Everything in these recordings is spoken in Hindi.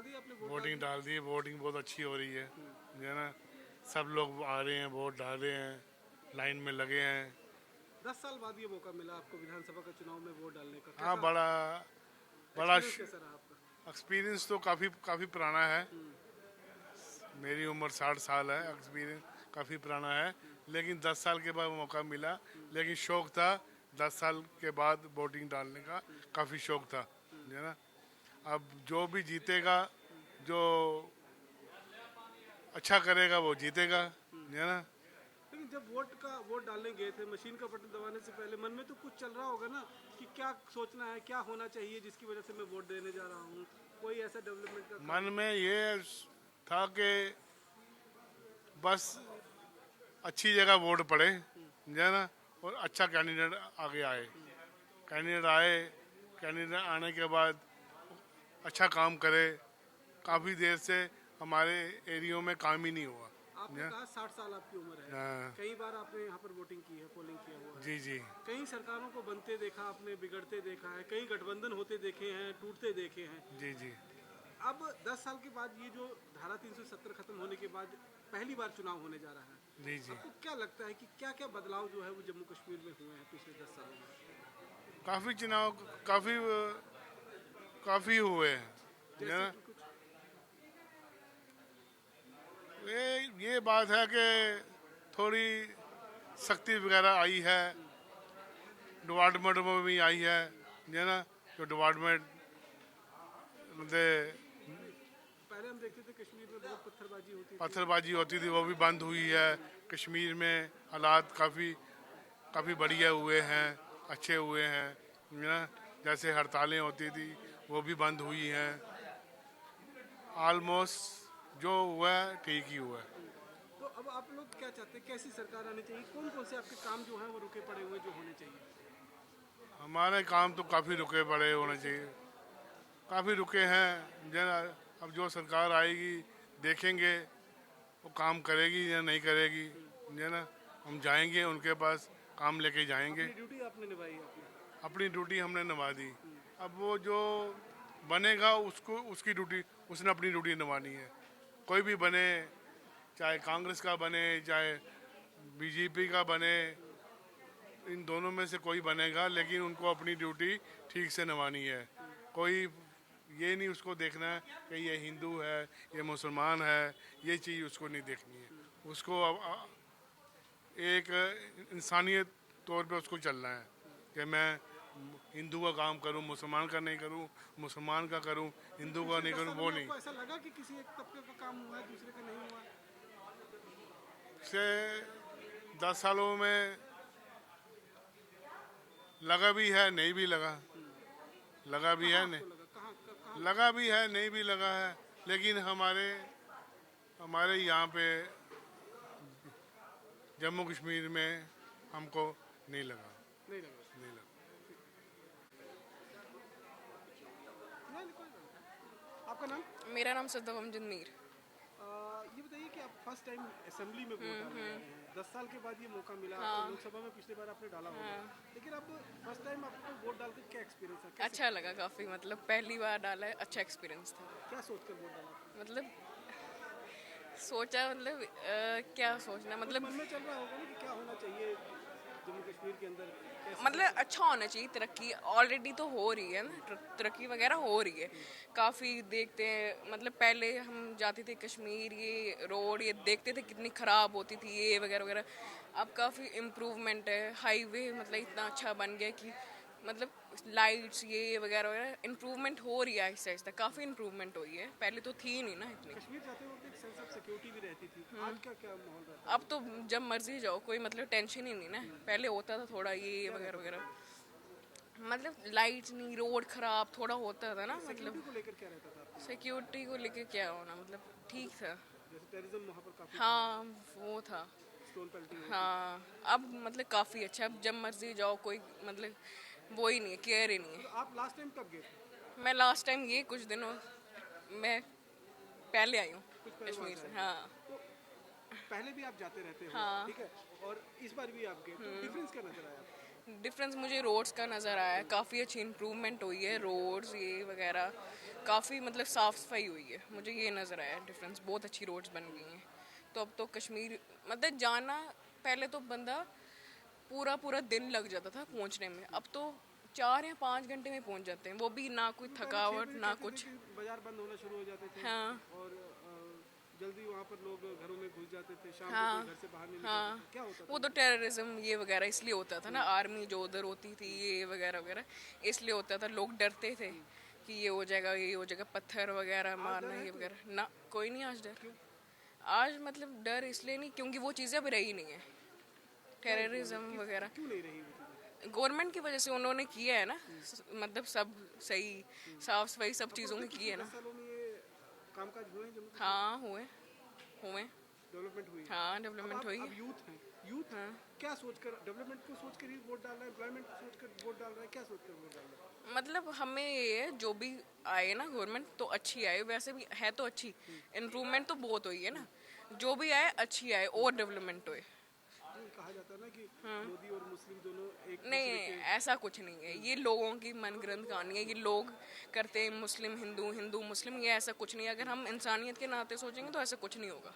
दी आपने? वोट वोटिंग डाल दी है। वोटिंग बहुत अच्छी हो रही है जो है ना। सब लोग आ रहे हैं, वोट डाल रहे हैं, लाइन में लगे हैं। 10 साल बाद ये मौका मिला आपको विधानसभा के चुनाव में वोट डालने का, हाँ, कैसा बड़ा बड़ा एक्सपीरियंस कैसा रहा आपका? एक्सपीरियंस तो काफ़ी काफ़ी पुराना है। मेरी उम्र 60 साल है। एक्सपीरियंस काफ़ी पुराना है, लेकिन 10 साल के बाद मौका मिला। लेकिन शौक था 10 साल के बाद वोटिंग डालने का, काफ़ी शौक था जो है ना। अब जो भी जीतेगा, जो अच्छा करेगा वो जीतेगा जो है ना। लेकिन जब वोट डालने गए थे, मशीन का बटन दबाने से पहले मन में तो कुछ चल रहा होगा ना कि क्या सोचना है, क्या होना चाहिए जिसकी वजह से मैं वोट देने जा रहा हूँ? कोई ऐसा डेवलपमेंट का मन में ये था कि बस अच्छी जगह वोट पड़े जो है ना, और अच्छा कैंडिडेट आगे आए। कैंडिडेट आए, कैंडिडेट आने के बाद अच्छा काम करे। काफ़ी देर से हमारे एरियो में काम ही नहीं हुआ। आपने कहा 60 साल आपकी उम्र है, हाँ, कई बार आपने यहाँ पर वोटिंग की है, पोलिंग किया हुआ है, जी जी कई सरकारों को बनते देखा आपने, बिगड़ते देखा है, कई गठबंधन होते देखे हैं, टूटते देखे हैं। जी जी। अब 10 साल के बाद ये जो धारा 370 खत्म होने के बाद पहली बार चुनाव होने जा रहा है, जी जी। आपको क्या लगता है कि क्या क्या बदलाव जो है वो जम्मू कश्मीर में हुए हैं पिछले 10 सालों में? काफ़ी चुनाव काफ़ी काफ़ी हुए हैं जो है जैसे ना। कि कुछ ये बात है कि थोड़ी सख्ती वगैरह आई है, डिपार्टमेंट में भी आई है जो है ना। जो डिपार्टमेंट मतलब पहले हम देखते थे कश्मीर में बहुत पत्थरबाजी होती थी। पत्थरबाजी होती थी, वो भी बंद हुई है। कश्मीर में हालात काफ़ी काफ़ी बढ़िया हुए हैं, अच्छे हुए हैं जो है ना। जैसे हड़तालें होती थी वो भी बंद हुई हैं। ऑलमोस्ट जो हुआ है ठीक ही हुआ है। तो अब आप लोग क्या चाहते हैं, कैसी सरकार आनी चाहिए? कौन कौन से आपके काम जो हैं वो रुके पड़े हुए जो होने चाहिए? हमारे काम तो काफ़ी रुके पड़े होने चाहिए, काफ़ी रुके हैं जो है ना। अब जो सरकार आएगी देखेंगे वो काम करेगी या नहीं करेगी जो है ना। हम जाएंगे उनके पास, काम लेके जाएंगे। अपनी ड्यूटी आपने निभाई आपने। अपनी ड्यूटी हमने निभा दी। अब वो जो बनेगा उसको उसकी ड्यूटी, उसने अपनी ड्यूटी निभानी है। कोई भी बने, चाहे कांग्रेस का बने चाहे बीजेपी का बने, इन दोनों में से कोई बनेगा, लेकिन उनको अपनी ड्यूटी ठीक से निभानी है। कोई ये नहीं उसको देखना है कि ये हिंदू है, ये मुसलमान है, ये चीज़ उसको नहीं देखनी है। उसको एक इंसानियत तौर पे उसको चलना है कि मैं हिंदू का काम करूं, मुसलमान का नहीं करूं, मुसलमान का करूं, हिंदू का नहीं 10 करूं, सालों वो में नहीं। आपको ऐसा लगा कि किसी एक तबके का काम हुआ है दूसरे का नहीं हुआ? से 10 सालों में लगा भी है, नहीं भी लगा। लगा भी है, कहाँ नहीं आपको लगा, कहाँ? लगा भी है, नहीं भी लगा है। लेकिन हमारे हमारे यहाँ पे जम्मू कश्मीर में हमको नहीं लगा। नहीं लगा। नहीं लगा। नहीं, कोई बात नहीं। आपका नाम? मेरा नाम सद्दाम जमीर। ये बताइए कि आप फर्स्ट टाइम असेंबली में वोट डालने जा रहे हैं, 10 साल के बाद ये मौका मिला आपको। हाँ। लोकसभा में पिछली बार आपने डाला होगा, लेकिन अब फर्स्ट टाइम आपको वोट डालकर क्या एक्सपीरियंस है? अच्छा लगा काफ़ी, मतलब पहली बार डाला है, अच्छा एक्सपीरियंस था। क्या सोचकर वोट डाला आपने? मतलब सोचा, मतलब क्या सोचना, मतलब मन में चल रहा होगा ना कि क्या होना चाहिए जम्मू कश्मीर के अंदर, कैसे? मतलब अच्छा होना चाहिए। तरक्की ऑलरेडी तो हो रही है ना, तरक्की वगैरह हो रही है काफ़ी। देखते हैं मतलब पहले हम जाते थे कश्मीर, ये रोड ये देखते थे कितनी ख़राब होती थी ये वगैरह वगैरह। अब काफ़ी इम्प्रूवमेंट है, हाईवे मतलब इतना अच्छा बन गया कि मतलब लाइट्स ये वगैरह वगैरह इम्प्रूवमेंट हो रही है आहिस्ता आहिस्ता, काफ़ी इम्प्रूवमेंट हुई है। पहले तो थी नहीं ना इतनी। कश्मीर जाते वक्त एक सेंस ऑफ सिक्योरिटी भी रहती थी, आज का क्या माहौल रहता है? अब तो जब मर्जी जाओ, कोई मतलब टेंशन ही नहीं ना। पहले होता था थोड़ा ये वगैरह वगैरह, मतलब लाइट्स नहीं, रोड खराब थोड़ा होता था ना। सिक्योरिटी मतलब को लेकर क्या रहता था आपको? सिक्योरिटी को लेके क्या होना, मतलब ठीक था। जैसे टेररिज्म वहाँ पर काफी हाँ वो था। Stone pelting. हाँ अब मतलब काफ़ी अच्छा, अब जब मर्जी जाओ कोई मतलब वो ही नहीं है, केयर ही नहीं तो आप लास्ट टाइम कब गए थे? है। मैं लास्ट टाइम ये कुछ दिनों मैं पहले आई हूँ कुछ पहले वहाँ कश्मीर से से। आए। हाँ तो पहले भी आप जाते रहते हो, हाँ। ठीक है, और इस बार भी आप गए, तो डिफरेंस क्या नजर आया आपको? डिफरेंस मुझे रोड्स का नज़र आया, काफ़ी अच्छी इम्प्रूवमेंट हुई है, रोड्स ये वगैरह काफ़ी मतलब साफ़ सफाई हुई है, मुझे ये नज़र आया डिफरेंस, बहुत अच्छी रोड्स बन गई हैं। तो अब तो कश्मीर मतलब जाना, पहले तो बंदा पूरा पूरा दिन लग जाता था पहुंचने में, अब तो 4 या 5 घंटे में पहुंच जाते हैं, वो भी ना कोई थकावट ना कुछ। बाजार बंद होना शुरू हो जाते थे हाँ और जल्दी वहाँ पर लोग घरों में घुस जाते थे, शाम को हाँ कोई घर से बाहर नहीं हाँ, निकलता था। क्या होता वो तो टेररिज्म ये वगैरह इसलिए होता था ना, आर्मी जो उधर होती थी ये वगैरह वगैरह, इसलिए होता था, लोग डरते थे कि ये हो जाएगा ये हो जाएगा, पत्थर वगैरह मारना ये वगैरह ना, कोई नहीं आज डर। आज मतलब डर इसलिए नहीं क्योंकि वो चीज़ें अब रही नहीं है, टेररिज्म वगैरह क्यों नहीं रही वो चीज़ें? गवर्नमेंट की वजह से उन्होंने किया है ना, मतलब सब सही साफ सफाई सब चीज़ों की की है ना। 10 सालों में ये कामकाज हुए हैं जम्मू कश्मीर? हाँ हुए हुए डेवलपमेंट हुई है। हाँ डेवलपमेंट हुई अब है। यूथ है, यूथ क्या सोचकर, डेवलपमेंट को सोचकर ही वोट डाल रहा है, एम्प्लॉयमेंट को सोचकर वोट डाल रहा है, क्या सोचकर वोट डाल रहा है? मतलब हमें ये है जो भी आए ना गवर्नमेंट तो अच्छी आए, वैसे भी है तो अच्छी, इम्प्रूवमेंट तो बहुत हुई है ना, जो भी आए अच्छी आए और डेवलपमेंट होए। जो कहा जाता है ना कि मोदी और मुस्लिम दोनों एक नहीं ऐसा कुछ नहीं है, ये लोगों की मनगढ़ंत कहानी है, ये लोग करते हैं मुस्लिम हिंदू हिंदू मुस्लिम, ये ऐसा कुछ नहीं है। अगर हम इंसानियत के नाते सोचेंगे तो ऐसा कुछ नहीं होगा।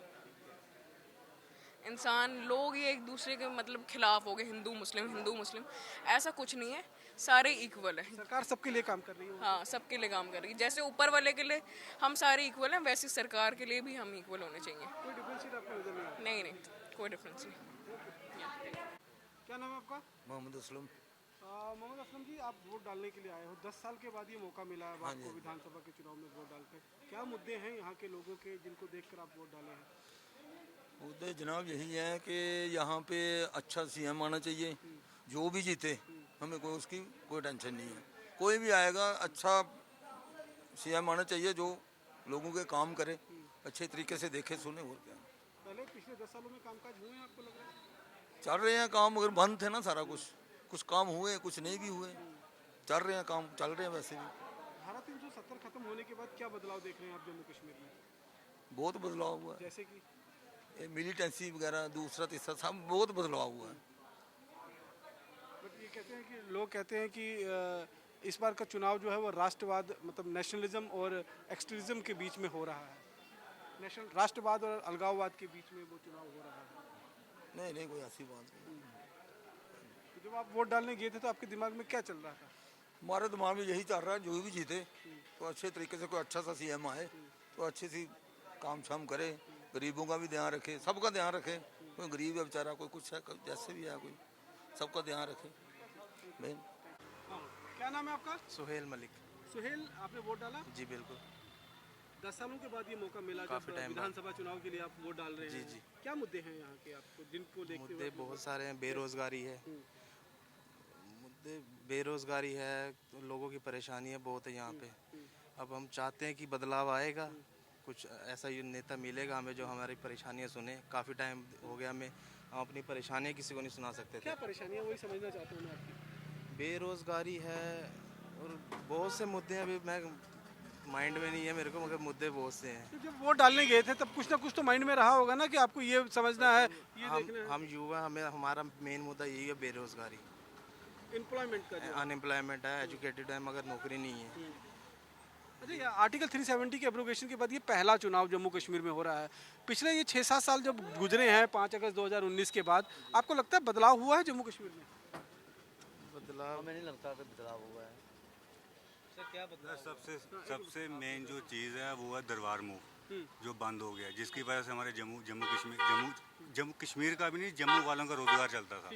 इंसान लोग ये एक दूसरे के मतलब खिलाफ हो गए, हिंदू मुस्लिम ऐसा कुछ नहीं है, सारे इक्वल हैं। सरकार सबके लिए काम कर रही है। हाँ सबके लिए काम कर रही है, जैसे ऊपर वाले के लिए हम सारे इक्वल हैं, वैसे सरकार के लिए भी हम इक्वल होने चाहिए। कोई डिफरेंशिएट आपको नजर नहीं आता? नहीं कोई डिफरेंस नहीं। क्या नाम है आपका? मोहम्मद असलम। मोहम्मद असलम जी, आप वोट डालने के लिए आए हो, 10 साल के बाद ये मौका मिला है हाँ आपको जी। विधानसभा के चुनाव में वोट डालकर। क्या मुद्दे हैं यहाँ के लोगों के जिनको देखकर आप वोट डाले हैं? मुद्दे जनाब यही है कि यहाँ पे अच्छा सीएम आना चाहिए, जो भी जीते हमें कोई उसकी कोई टेंशन नहीं है, कोई भी आएगा अच्छा सीएम आना चाहिए जो लोगों के काम करे, अच्छे तरीके से देखे सुने। और क्या पहले पिछले 10 सालों में कामकाज हुए हैं आपको लग रहा है? चल रहे हैं काम, मगर बंद थे ना सारा कुछ काम हुए कुछ नहीं भी हुए, चल रहे हैं काम, चल रहे हैं वैसे भी। धारा 370 खत्म होने के बाद क्या बदलाव देख रहे हैं आप जम्मू कश्मीर में? बहुत बदलाव हुआ है, जैसे कि मिलिटेंसी वगैरह दूसरा तीसरा सब बहुत बदलाव हुआ है। बट ये कहते हैं कि लोग कहते हैं कि इस बार का चुनाव जो है वो राष्ट्रवाद मतलब नेशनलिज्म और एक्सट्रीमिज्म के बीच में हो रहा है, नेशनल राष्ट्रवाद और अलगाववाद के बीच में वो चुनाव हो रहा है। नहीं कोई ऐसी बात नहीं। तो जब आप वोट डालने गए थे तो आपके दिमाग में क्या चल रहा था? हमारे दिमाग में यही चल रहा है, जो भी जीते तो अच्छे तरीके से कोई अच्छा सा सीएम आए तो अच्छे सी काम शाम करे, गरीबों का भी ध्यान रखे, सबका ध्यान रखे, कोई गरीब है बेचारा, कोई कुछ है, कोई जैसे भी है, कोई सबका ध्यान रखे मेन। हाँ, क्या नाम है आपका? सुहेल मलिक। सुहेल, आपने वोट डाला? जी बिल्कुल। 10 सालों के बाद ये मौका मिला जब काफ़ी टाइम बाद। विधानसभा चुनाव के लिए आप वोट डाल रहे जी, हैं। जी। क्या मुद्दे हैं यहाँ के आपको जिनको देखते मुद्दे हुए? बहुत सारे हैं, बेरोज़गारी है, मुद्दे बेरोज़गारी है, तो लोगों की परेशानियाँ बहुत है यहाँ पे। अब हम चाहते हैं कि बदलाव आएगा, कुछ ऐसा ये नेता मिलेगा हमें जो हमारी परेशानियाँ सुने। काफ़ी टाइम हो गया हमें, हम अपनी परेशानियाँ किसी को नहीं सुना सकते थे। क्या परेशानी है वही समझना चाहता हूँ मैं आपकी। बेरोज़गारी है और बहुत से मुद्दे हैं, अभी मैं माइंड में नहीं है मेरे को, मगर मुद्दे बहुत से हैं। तो जब वोट डालने गए थे तब कुछ ना कुछ तो माइंड में रहा होगा ना कि आपको ये समझना है, ये देखना है। हम युवा, हमें हमारा मेन मुद्दा यही है, बेरोज़गारी, एम्प्लॉयमेंट का जो अनएम्प्लॉयमेंट है, एजुकेटेड है मगर नौकरी नहीं है। अच्छा, ये आर्टिकल 370 के एब्रोगेशन के बाद ये पहला चुनाव जम्मू कश्मीर में हो रहा है। पिछले ये 6-7 साल जब गुजरे हैं 5 अगस्त 2019 के बाद, आपको लगता है बदलाव हुआ है जम्मू कश्मीर में? बदलाव हमें नहीं लगता कि बदलाव हुआ है। सबसे मेन जो चीज़ है वो है दरबार मूव जो बंद हो गया, जिसकी वजह से हमारे जम्मू कश्मीर का भी नहीं, जम्मू वालों का रोजगार चलता था,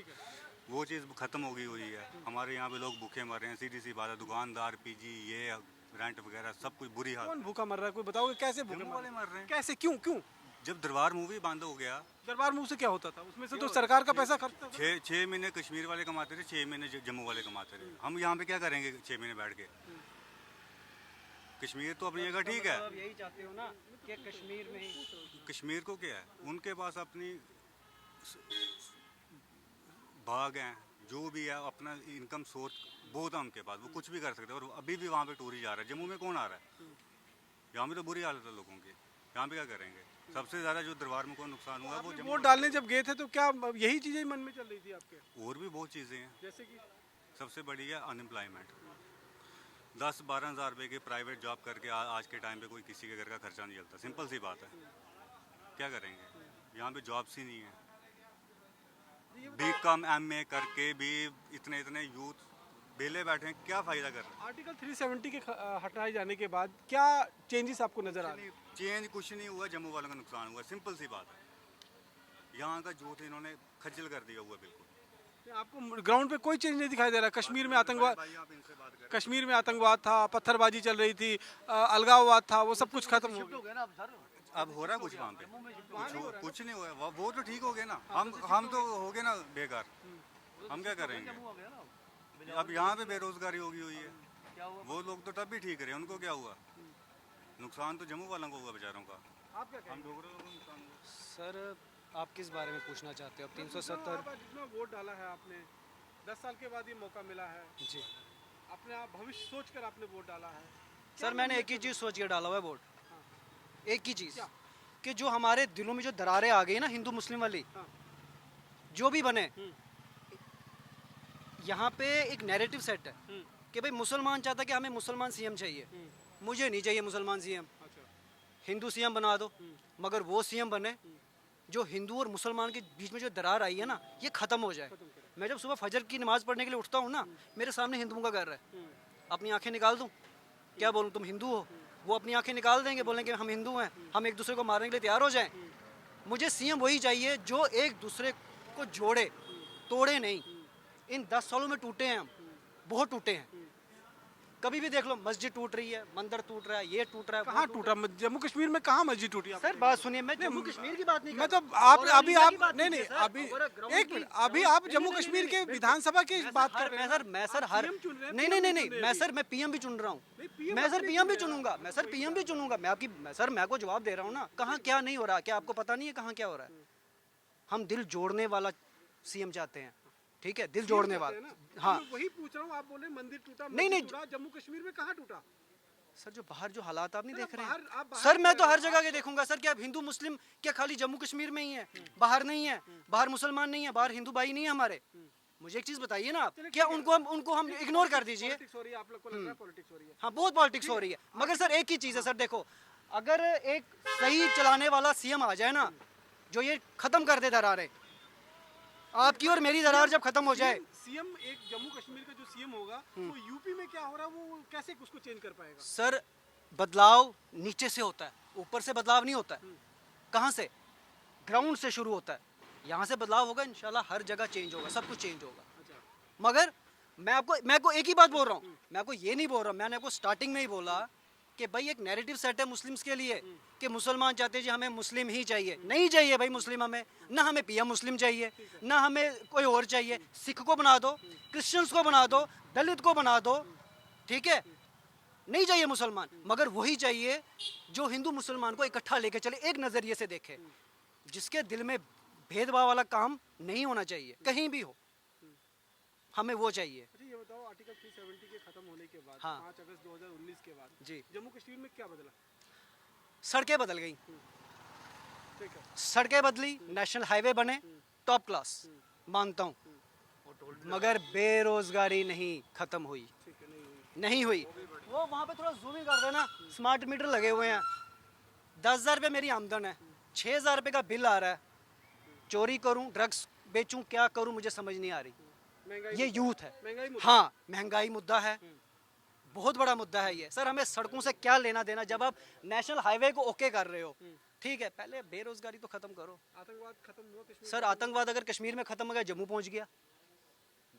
वो चीज़ खत्म हो गई हुई है। हमारे यहाँ पे लोग भूखे मर रहे हैं, सीधी सी बात है, दुकानदार पीजी ये रेंट वगैरह सब कुछ बुरी हालत। कौन भूखा मर रहा है, कोई बताओगे कैसे भूखे जम्मू वाले मर रहे हैं। कैसे, क्यों क्यों? जब दरबार मूवी बंद हो गया, दरबार मुंह से क्या होता था? उसमें से तो सरकार का पैसा खर्चता था। 6 महीने कश्मीर वाले कमाते थे, 6 महीने जम्मू वाले कमाते थे। हम यहाँ पे क्या करेंगे 6 महीने बैठ के? कश्मीर तो अपनी जगह ठीक है, यही चाहते हो ना कि कश्मीर में ही कश्मीर को क्या है, उनके पास अपनी बाग हैं, जो भी है अपना इनकम सोर्स बहुत है उनके पास, वो कुछ भी कर सकते हैं। और अभी भी वहाँ पे टूरिस्ट जा रहा है। जम्मू में कौन आ रहा है? यहाँ पे तो बुरी हालत है लोगों की, यहाँ पे क्या करेंगे? सबसे ज़्यादा जो दरबार में को नुकसान हुआ है वो जम्मू। वोट डालने जब गए थे तो क्या यही चीजें मन में चल रही थी आपके? और भी बहुत चीज़ें हैं, जैसे कि सबसे बड़ी है अनएम्प्लॉयमेंट। 10-12 हज़ार रुपये की प्राइवेट जॉब करके आज के टाइम पे कोई किसी के घर का खर्चा नहीं चलता। सिंपल सी बात है। क्या करेंगे, यहाँ पे जॉब्स ही नहीं है। बीकॉम एमए करके भी इतने इतने यूथ बेले बैठे हैं, क्या फ़ायदा कर रहे हैं? आर्टिकल 370 के हटाए जाने के बाद क्या चेंजेस आपको नजर आ रहे हैं? चेंज कुछ नहीं हुआ, जम्मू वालों का नुकसान हुआ। सिंपल सी बात है। यहाँ का यूथ इन्होंने खज्जल कर दिया हुआ बिल्कुल। आपको ग्राउंड पे कोई चेंज नहीं दिखाई दे रहा। कश्मीर में आतंकवाद, भाई आप इनसे बात करें। कश्मीर में आतंकवाद था, पत्थरबाजी चल रही थी, अलगाववाद था, वो सब कुछ खत्म हो गया। अब हो रहा कुछ वहाँ पे? कुछ नहीं हुआ। वो तो ठीक हो गया ना। हम तो हो गए ना बेकार। हम क्या करेंगे? अब यहाँ पे बेरोजगारी होगी हुई है। वो लोग तो तब भी ठीक रहे, उनको क्या हुआ? नुकसान तो जम्मू वालों को हुआ बेचारों का। आप क्या हम डोगरे लोगों को नुकसान हुआ। सर आप किस बारे में पूछना चाहते हो? अब 370 जितना वोट डाला है आपने, 10 साल के बाद ये मौका मिला है, जी अपने आप भविष्य सोचकर आपने वोट डाला है। सर, मैंने एक ही चीज़ सोच के डाला हुआ है वोट। एक ही चीज़ कि जो हमारे दिलों में जो दरारें आ गई ना हिंदू मुस्लिम वाली, हाँ। जो भी बने, यहाँ पे एक नैरेटिव सेट है कि भाई मुसलमान चाहता कि हमें मुसलमान सीएम चाहिए, मुझे नहीं चाहिए मुसलमान सीएम, अच्छा, हिंदू सीएम बना दो, मगर वो सीएम बने जो हिंदू और मुसलमान के बीच में जो दरार आई है ना, ये ख़त्म हो जाए। मैं जब सुबह फजर की नमाज़ पढ़ने के लिए उठता हूँ ना, मेरे सामने हिंदुओं का घर है, अपनी आंखें निकाल दूँ, क्या बोलूँ तुम हिंदू हो? वो अपनी आंखें निकाल देंगे, बोलेंगे हम हिंदू हैं, हम एक दूसरे को मारने के लिए तैयार हो जाएं। मुझे सीएम वही चाहिए जो एक दूसरे को जोड़े, तोड़े नहीं। इन 10 सालों में टूटे हैं हम, बहुत टूटे हैं। कभी भी देख लो, मस्जिद टूट रही है, मंदिर टूट रहा है, ये टूट रहा है, कहाँ टूटा? जम्मू कश्मीर में कहाँ मस्जिद टूटी? सर बात सुनिए, मैं जम्मू कश्मीर की बात नहीं मैं कर तो रहा। आप और अभी इंडिया आप की बात नहीं नहीं नहीं है, सर। अभी और ग्राउंड एक की- मिनट, अभी आप नहीं, जम्मू नहीं, कश्मीर नहीं, के नहीं, विधानसभा की मैं बात सर कर हर- रहे मैं हैं। सर मैं सर हर CM चुन रहे हैं, नहीं PM नहीं नहीं चुन नहीं रहे हैं मैं अभी। सर मैं पीएम भी चुन रहा हूँ। नहीं, PM मैं सर आपने पीएम भी चुना है। चुनूंगा, मैं सर पीएम भी चुनूंगा। मैं आपकी सर मैं आपको जवाब दे रहा हूँ ना, कहाँ क्या नहीं हो रहा, क्या आपको पता नहीं है कहाँ क्या हो रहा है? हम दिल जोड़ने वाला सीएम चाहते हैं, ठीक है, दिल जोड़ने कहते हैं वाला। ना। हाँ मैं वही पूछ रहा हूँ, आप बोले मंदिर टूटा, नहीं, मस्जिद नहीं। टूटा, जम्मू कश्मीर में कहाँ टूटा? सर जो बाहर जो हालात आप नहीं सर, देख रहे आप हैं बाहर सर, मैं तो कह हर रहे जगह के देखूंगा सर। क्या हिंदू मुस्लिम क्या खाली जम्मू कश्मीर में ही है? बाहर नहीं है, बाहर मुसलमान नहीं है, बाहर हिंदू भाई नहीं है हमारे। मुझे एक चीज बताइए ना आप, क्या उनको हम इग्नोर कर दीजिए? पॉलिटिक्स हो रही है, आप लोग को लग रहा है पॉलिटिक्स हो रही है। हाँ बहुत पॉलिटिक्स हो रही है, मगर सर एक ही चीज़ है सर, देखो अगर एक सही चलाने वाला सीएम आ जाए ना, जो ये खत्म कर दे दरारें, आपकी और मेरी दरार जब खत्म हो जाए। सीएम एक जम्मू कश्मीर का जो सीएम होगा, वो यूपी में क्या हो रहा है वो कैसे उसको चेंज कर पाएगा? सर बदलाव नीचे से होता है, ऊपर से बदलाव नहीं होता है। कहाँ से? ग्राउंड से शुरू होता है। यहाँ से बदलाव होगा, इंशाल्लाह हर जगह चेंज होगा, सब कुछ चेंज होगा। मगर मैं आपको एक ही बात बोल रहा हूँ, मैं आपको ये नहीं बोल रहा, मैंने आपको स्टार्टिंग में ही बोला कि भाई एक नैरेटिव सेट है मुस्लिम्स के लिए कि मुसलमान चाहते हैं जी हमें मुस्लिम ही चाहिए। नहीं चाहिए भाई मुस्लिम हमें, ना हमें पीएम मुस्लिम चाहिए, ना हमें कोई और चाहिए। सिख को बना दो, क्रिश्चियंस को बना दो, दलित को बना दो, ठीक है, नहीं चाहिए मुसलमान, मगर वही चाहिए जो हिंदू मुसलमान को इकट्ठा लेके चले, एक नज़रिए से देखे, जिसके दिल में भेदभाव वाला काम नहीं होना चाहिए कहीं भी हो, हमें वो चाहिए। अच्छा ये बताओ, आर्टिकल 370 के खत्म होने के बाद, हाँ। 5 अगस्त 2019 के बाद जी जम्मू कश्मीर में क्या बदला? सड़कें बदल गई, ठीक है, सड़कें बदली, नेशनल हाईवे बने, टॉप क्लास, मानता हूँ, मगर बेरोजगारी नहीं खत्म हुई, ठीक है, नहीं हुई। नहीं हुई। वो वहाँ पे थोड़ा जूमिंग कर देना, स्मार्ट मीटर लगे हुए हैं, 10,000 रुपये मेरी आमदन है, 6,000 रुपये का बिल आ रहा है, चोरी करूँ, ड्रग्स बेचूँ, क्या करूँ मुझे समझ नहीं आ रही। महंगाई ये यूथ है, महंगाई मुद्दा। हाँ महंगाई मुद्दा है, बहुत बड़ा मुद्दा है ये। सर हमें सड़कों से क्या लेना देना जब आप नेशनल हाईवे को ओके कर रहे हो, ठीक है, पहले बेरोजगारी तो खत्म करो। आतंकवाद खत्म हुआ कश्मीर? सर आतंकवाद अगर कश्मीर में खत्म हो गया, जम्मू पहुंच गया।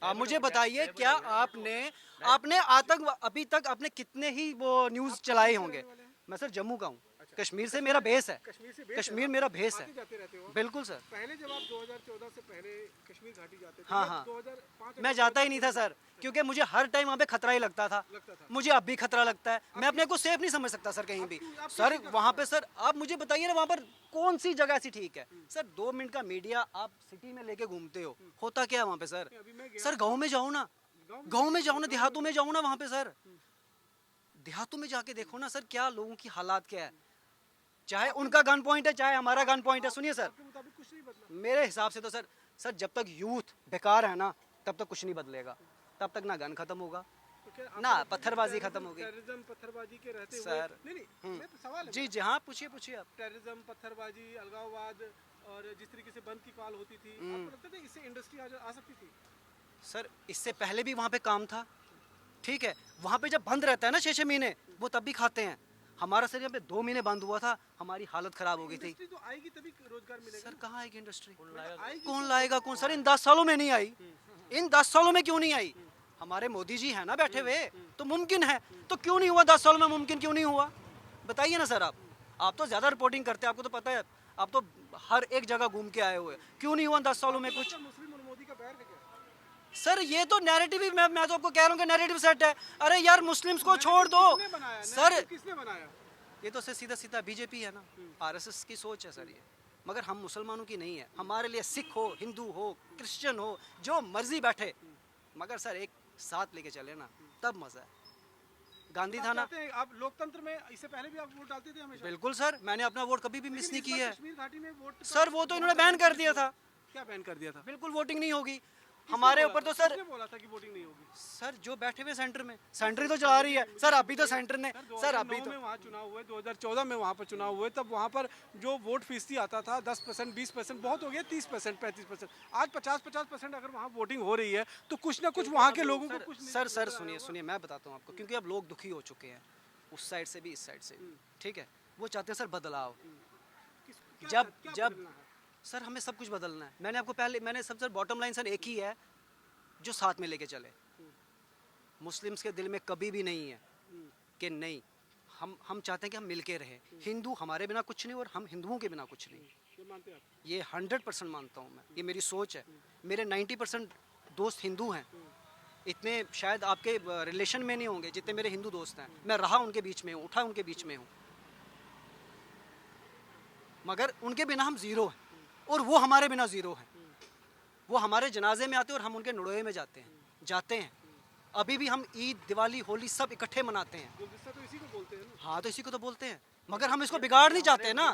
आप मुझे बताइए, क्या आपने आतंक अभी तक आपने कितने ही वो न्यूज चलाए होंगे? मैं सर जम्मू का हूँ, कश्मीर से मेरा बेस है, कश्मीर से बेस कश्मीर मेरा बेस है, आते जाते रहते हो? बिल्कुल सर। पहले जब आप 2014 से पहले कश्मीर घाटी जाते थे, हाँ, या हाँ। 2005 मैं जाता ही नहीं था सर, क्योंकि मुझे हर टाइम वहाँ पे खतरा ही लगता था। मुझे अब भी खतरा लगता है, मैं अपने को सेफ नहीं समझ सकता सर कहीं भी। सर वहाँ पे सर आप मुझे बताइए ना, वहाँ पर कौन सी जगह ऐसी ठीक है? सर 2 मिनट का मीडिया आप सिटी में लेके घूमते हो, होता क्या है वहाँ पे सर? सर गाँव में जाओ ना, गाँव में जाओ ना, देहातों में जाओ ना, वहाँ पे सर देहातों में जाके देखो ना सर, क्या लोगों की हालात क्या है। चाहे उनका गन पॉइंट है, चाहे हमारा गन पॉइंट है। सुनिए सर, कुछ नहीं बदला। मेरे हिसाब से तो सर जब तक यूथ बेकार है ना, तब तक कुछ नहीं बदलेगा, तब तक ना गन खत्म होगा, तो क्या आपको ना, लगता है कि पत्थरबाजी खत्म हो गई। टेररिज्म पत्थरबाजी के रहते हुए सर, नहीं मैं सवाल है जी जी हाँ, पूछिए पूछिए आप। टेररिज्म पत्थरबाजी अलगाववाद और जिस तरीके से बंद की कॉल होती थी आपको लगता था इससे इंडस्ट्री आ सकती थी? सर इससे पहले भी वहाँ पे काम था, ठीक है। वहाँ पे जब बंद रहता है ना 6-6 महीने, वो तब भी खाते हैं। हमारा सर यहाँ पे 2 महीने बंद हुआ था, हमारी हालत खराब हो गई थी। इंडस्ट्री तो आएगी तभी रोजगार मिलेगा सर कहाँ आएगी इंडस्ट्री? आएगी कौन लाएगा कौन? सर इन 10 सालों में नहीं आई, इन 10 सालों में क्यों नहीं आई? हमारे मोदी जी है ना बैठे हुए, तो मुमकिन है। तो क्यों नहीं हुआ 10 सालों में? मुमकिन क्यों नहीं हुआ बताइए ना सर। आप तो ज़्यादा रिपोर्टिंग करते हैं, आपको तो पता है, आप तो हर एक जगह घूम के आए हुए। क्यों नहीं हुआ 10 सालों में कुछ? मुस्लिम और मोदी का बैर है क्या? सर ये तो नैरेटिव ही, मैं तो आपको कह रहा हूँ कि नैरेटिव सेट है। अरे यार मुस्लिम्स को छोड़ दो किसने बनाया? सर। narrative किसने बनाया? ये तो सर सीधा सीधा बीजेपी है ना, आरएसएस की सोच है सर ये। मगर हम मुसलमानों की नहीं है। हमारे लिए सिख हो, हिंदू हो, क्रिश्चियन हो, जो मर्जी बैठे, मगर सर एक साथ लेके चले ना, तब मजा है। गांधी था ना। चाहते हैं आप लोकतंत्र में, इससे पहले भी आप वोट डालते थे हमेशा? बिल्कुल सर, मैंने अपना वोट कभी भी मिस लेकिन नहीं इस की बार है। कश्मीर घाटी में वोट का सर वो तो इन्होंने बैन कर दिया था, क्या बैन कर दिया था? बिल्कुल वोटिंग नहीं होगी किसने हमारे बोला ऊपर। था? तो सर किसने बोला था कि वोटिंग नहीं होगी? सर जो बैठे हुए सेंटर में, सेंटर ही तो चला रही है सर। अभी तो सेंटर ने सर, अभी 2009 तो में वहाँ चुनाव हुए, 2014 में वहाँ पर चुनाव हुए, तब वहाँ पर जो वोट फीसदी आता था 10%, 20% बहुत हो गया, 30%, 35%। आज 50-50% अगर वहाँ वोटिंग हो रही है तो कुछ ना कुछ वहाँ के लोगों को कुछ नहीं सर नजर आया सुनिए होगा। सुनिए, मैं बताता हूँ आपको, क्योंकि अब लोग दुखी हो चुके हैं, उस साइड से भी इस साइड से भी, ठीक है। वो चाहते हैं सर बदलाव। क्या- जब क्या जब बदलना है? सर हमें सब कुछ बदलना है। मैंने आपको पहले, मैंने सबसे बॉटम लाइन सर एक ही है, जो साथ में लेके चले। मुस्लिम्स के दिल में कभी भी नहीं है कि नहीं, हम चाहते हैं कि हम मिलके रहें। हिंदू हमारे बिना कुछ नहीं और हम हिंदुओं के बिना कुछ नहीं। ये मानते हैं आप? ये 100% मानता हूँ मैं, ये मेरी सोच है। मेरे 90% दोस्त हिंदू हैं। इतने शायद आपके रिलेशन में नहीं होंगे जितने मेरे हिंदू दोस्त हैं। मैं रहा उनके बीच में हूँ, उठा उनके बीच में हूँ, मगर उनके बिना हम ज़ीरो हैं और वो हमारे बिना ज़ीरो हैं। वो हमारे जनाजे में आते हैं और हम उनके नड़ोए में जाते हैं। अभी भी हम ईद, दिवाली, होली सब इकट्ठे मनाते हैं। गुलदस्ता तो इसी को बोलते हैं ना। हाँ तो इसी को तो बोलते हैं, मगर हम इसको बिगाड़ नहीं चाहते ना।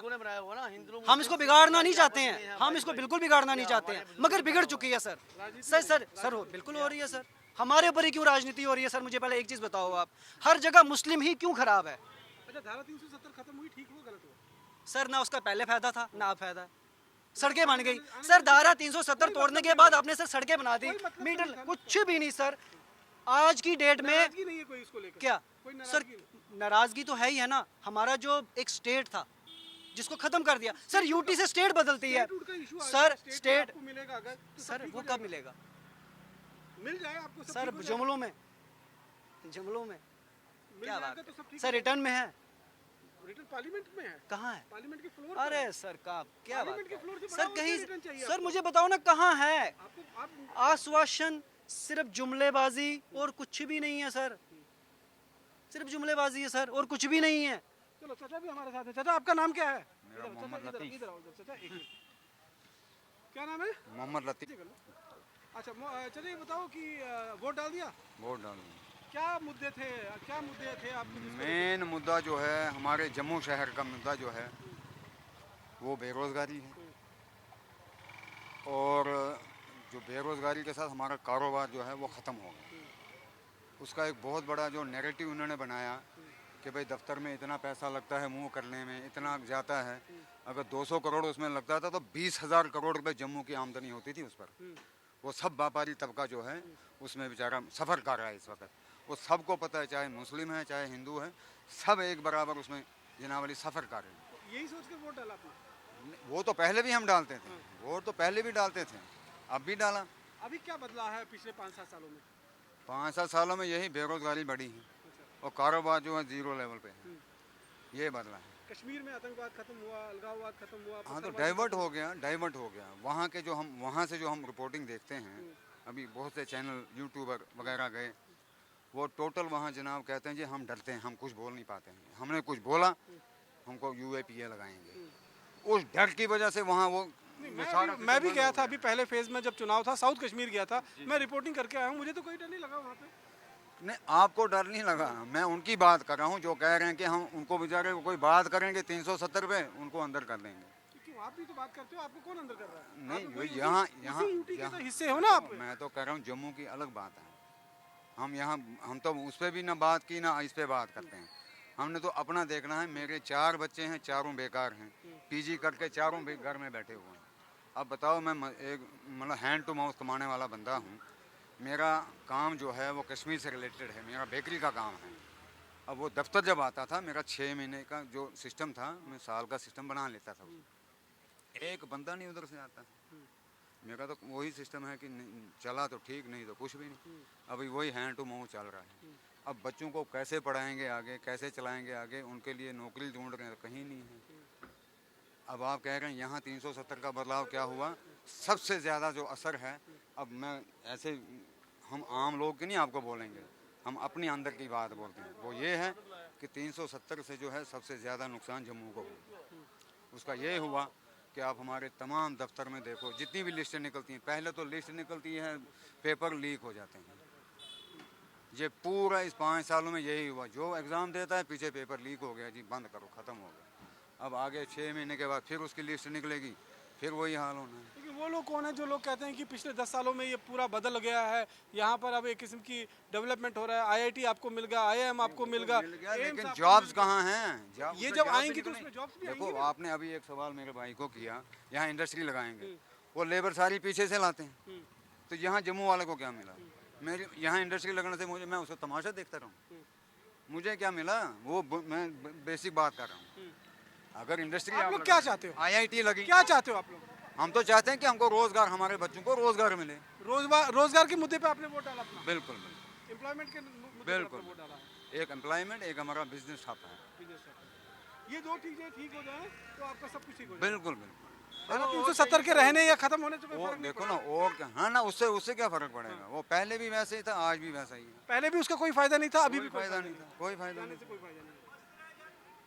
हम इसको बिगाड़ना नहीं चाहते हैं, हम इसको बिल्कुल बिगाड़ना नहीं चाहते हैं, मगर बिगड़ चुकी है सर। सर बिल्कुल हो रही है सर। हमारे ऊपर ही क्यों राजनीति हो रही है सर? मुझे पहले एक चीज़ बताओ आप, हर जगह मुस्लिम ही क्यों खराब है? अच्छा, धारा 370 खत्म हुई, ठीक हुआ गलत हुआ? सर ना उसका पहले फायदा था ना अब फायदा है। सड़कें बन गई सर, धारा 370 तोड़ने के बाद आपने सर सड़कें बना दी, मीटर कुछ भी नहीं सर। आज की डेट में नाराजगी नहीं है कोई इसको लेकर? क्या कोई सर? नाराजगी नहीं? नाराजगी तो है ही है ना। हमारा जो एक स्टेट था जिसको खत्म कर दिया सर, यूटी से स्टेट बदलती है स्टेटहुड का इशू आ सर। गया, स्टेट आपको मिलेगा अगर तो सब सर ठीक वो हो कब जाएगा। मिलेगा मिल जाए आपको, सब सर? ठीक हो जाएगा। जुमलों में, जुमलों में मिल क्या जाएगा बात तो सब है ठीक सर? हो रिटर्न में है, जाएगा। रिटर्न पार्लियामेंट में है, कहाँ है? पार्लियामेंट के फ्लोर अरे सर का क्या बात पार्लियामेंट के है फ्लोर से बड़ा सर? और कहीं क्या रिटर्न चाहिए सर आपको? मुझे बताओ ना कहाँ है? आपको आप आश्वासन सिर्फ जुमलेबाजी और कुछ भी नहीं है सर। सिर्फ जुमलेबाजी है सर और कुछ भी नहीं है। चलो, चाचा भी हमारे साथ है। चाचा आपका नाम क्या है? मेरा इधर, मोहम्मद चाचा, लतीफ़। इधर आओ इधर, चाचा एक मिनट। क्या नाम है? मोहम्मद लतीफ़। कर लो। अच्छा, चलिए बताओ कि वोट डाल दिया? वोट डालना। क्या मुद्दे थे आपके जिसको मेन मुद्दा जो है हमारे जम्मू शहर का मुद्दा जो है वो बेरोज़गारी है, और जो बेरोज़गारी के साथ हमारा कारोबार जो है वो ख़त्म हो गया। उसका एक बहुत बड़ा जो नैरेटिव उन्होंने बनाया कि भाई दफ्तर में इतना पैसा लगता है मूव करने में, इतना जाता है। अगर 200 करोड़ उसमें लगता था तो 20,000 करोड़ रुपए जम्मू की आमदनी होती थी उस पर। वो सब व्यापारी तबका जो है उसमें बेचारा सफ़र कर रहा है इस वक्त। वो सबको पता है, चाहे मुस्लिम है चाहे हिंदू है, सब एक बराबर उसमें जनावली सफ़र कर रहे हैं। यही सोच के वोट डाला आपने? वो तो पहले भी हम डालते थे, वोट तो पहले भी डालते थे, अब भी डाला। अभी क्या बदला है पिछले 5-7 सालों में? 5-7 सालों में यही बेरोज़गारी बढ़ी है और कारोबार जो है ज़ीरो लेवल पे है, ये बदला है। कश्मीर में आतंकवाद खत्म हुआ, अलगाववाद खत्म हुआ, हाँ तो पत्थरबाजी डाइवर्ट हो गया, डाइवर्ट हो गया। वहाँ के जो हम वहाँ से जो हम रिपोर्टिंग देखते हैं, अभी बहुत से चैनल यूट्यूबर वगैरह गए, वो टोटल वहाँ जनाब कहते हैं जी हम डरते हैं, हम कुछ बोल नहीं पाते हैं, हमने कुछ बोला हमको UAPA लगाएंगे। उस डर की वजह से वहाँ वो मैं भी गया था अभी पहले फेज में जब चुनाव था, साउथ कश्मीर गया था, मैं रिपोर्टिंग करके आया हूँ, मुझे तो कोई डर नहीं लगा वहाँ पे। नहीं, आपको डर नहीं लगा, मैं उनकी बात कर रहा हूँ जो कह रहे हैं कि हम उनको बेचारे को कोई बात करेंगे 370 पे उनको अंदर कर देंगे। क्यों आप भी तो बात करते हो, आपको कौन अंदर कर रहा है? नहीं, आप तो वही यहाँ उसी यहाँ यूटी के तो यहाँ हिस्से हो ना आप। मैं तो कह रहा हूँ जम्मू की अलग बात है, हम तो उस पर भी ना बात की ना इस पे बात करते हैं। हमने तो अपना देखना है। मेरे 4 बच्चे हैं, चारों बेकार हैं, पीजी करके चारों घर में बैठे हुए हैं। अब बताओ, मैं एक मतलब हैंड टू माउथ कमाने वाला बंदा हूँ। मेरा काम जो है वो कश्मीर से रिलेटेड है, मेरा बेकरी का काम है। अब वो दफ्तर जब आता था, मेरा 6 महीने का जो सिस्टम था, मैं साल का सिस्टम बना लेता था। एक बंदा नहीं उधर से आता। मेरा तो वही सिस्टम है कि चला तो ठीक, नहीं तो कुछ भी नहीं। अभी वही हैंड टू माउथ चल रहा है। अब बच्चों को कैसे पढ़ाएंगे आगे, कैसे चलाएंगे आगे, उनके लिए नौकरी ढूंढ रहे हैं तो कहीं नहीं है। अब आप कह रहे हैं यहाँ 370 का बदलाव क्या हुआ? सबसे ज़्यादा जो असर है, अब मैं ऐसे हम आम लोग की नहीं आपको बोलेंगे, हम अपने अंदर की बात बोलते हैं। वो ये है कि 370 से जो है सबसे ज़्यादा नुकसान जम्मू को हुआ। उसका ये हुआ कि आप हमारे तमाम दफ्तर में देखो, जितनी भी लिस्टें निकलती हैं, पहले तो लिस्ट निकलती है, पेपर लीक हो जाते हैं। ये पूरा इस 5 सालों में यही हुआ। जो एग्ज़ाम देता है पीछे पेपर लीक हो गया जी, बंद करो, ख़त्म हो गया। अब आगे 6 महीने के बाद फिर उसकी लिस्ट निकलेगी, फिर वही हाल होना है। लेकिन वो लोग कौन है जो लोग कहते हैं कि पिछले 10 सालों में ये पूरा बदल गया है, यहाँ पर अब एक किस्म की डेवलपमेंट हो रहा है, आईआईटी आपको मिल गया, आईआईएम आपको मिल गया, लेकिन आपको जॉब्स मिल गया। कहाँ हैं? ये जब आएंगी तो उसमें जॉब्स भी देखो, आएंगी। आपने अभी एक सवाल मेरे भाई को किया, यहाँ इंडस्ट्री लगाएंगे, वो लेबर सारी पीछे से लाते हैं, तो यहाँ जम्मू वाले को क्या मिला? मेरी यहाँ इंडस्ट्री लगने से मैं उसको तमाशा देखता रहूँ? मुझे क्या मिला? वो मैं बेसिक बात कर रहा हूँ। अगर इंडस्ट्री आप लोग क्या चाहते हो? आईआईटी लगी, क्या चाहते हो आप लोग? हम तो चाहते हैं कि हमको रोजगार, हमारे बच्चों को रोजगार मिले। रोजगार के मुद्दे पे आपने वोट डाला अपना? बिल्कुल एम्प्लॉयमेंट के मुद्दे पे बिल्कुल। आपने वोट डाला है? एक एम्प्लॉयमेंट, एक हमारा बिजनेस छापा है। बिजनेस है। ये दो चीजें ठीक हो जाए तो आपका सब कुछ ठीक हो जाए। बिल्कुल बिल्कुल। 370 के रहने या खत्म होने से कोई वो फर्क नहीं देखो ना, और क्या, हाँ ना, उससे क्या फर्क पड़ेगा? वो पहले भी वैसे ही था, आज भी वैसा ही है। पहले भी उसका कोई फायदा नहीं था, अभी भी कोई फायदा नहीं था, कोई फायदा नहीं था। कोई फायदा नहीं।